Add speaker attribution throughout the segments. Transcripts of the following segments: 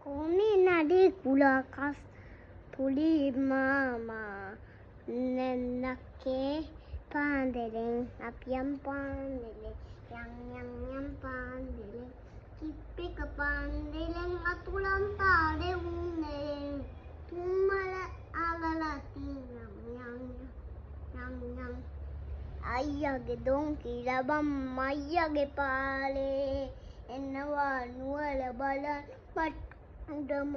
Speaker 1: Combinare culakas tuli mama nenake pandelen apiam pandelen yang pandelen kipik pandelen atulan tade unne tummala agalati yang අයියගේ දොංකි ලබම් අයියගේ පාලේ එනවා නුවල බලන් පට්ටම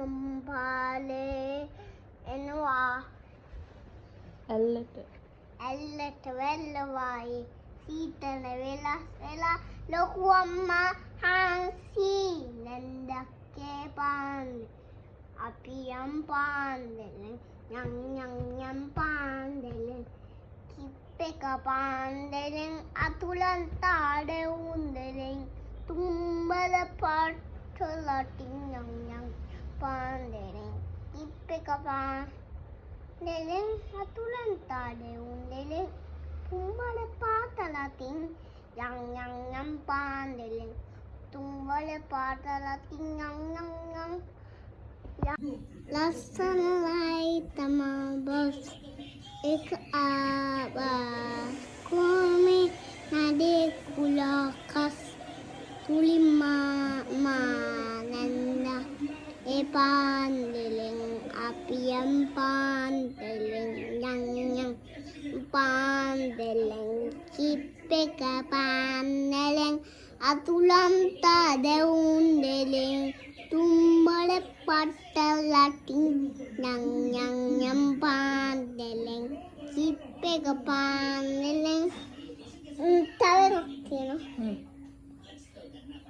Speaker 1: පාලේ එනවා ඇල්ලට වැල්ලවායි සීතල වෙලස් වෙලා ලොකු අම්මා හාන්සි නැන්දක්කේ පාන්දේ අපි යම් පාන්දෙලෙන් යම් පාන්දෙලෙන් කිප්පෙක පාන්දෙලෙන් අතුලන් තාඩෙ උන්දෙලෙන් තුම්බල පට්ටලටින් යම් පාන්දෙලෙන් කිප්පෙක පාන්දෙලෙන් අතුලන් තාඩෙ උන්දෙලෙන් තුම්බල පාතලටින් යම් පාන්දෙලෙන් තුම්බල පාතලටින් යම් ලස්සනයි තමා බස් එක ආවා කොමේ නඩේ කුලකස් තුලි මානන්ද ඒ පාන්දෙලෙන් අපියම් පාන්දෙලෙන් යම් පාන්දෙලෙන් කිප්පෙක පාන්දෙලෙන් අතුලම් තාදෙවුන් දෙලෙන් තුම්බල පට්ටලටින් යම් පාන්දෙලෙන් කිප්පෙක පාන්දෙලෙන් තව එකක් තියෙනවා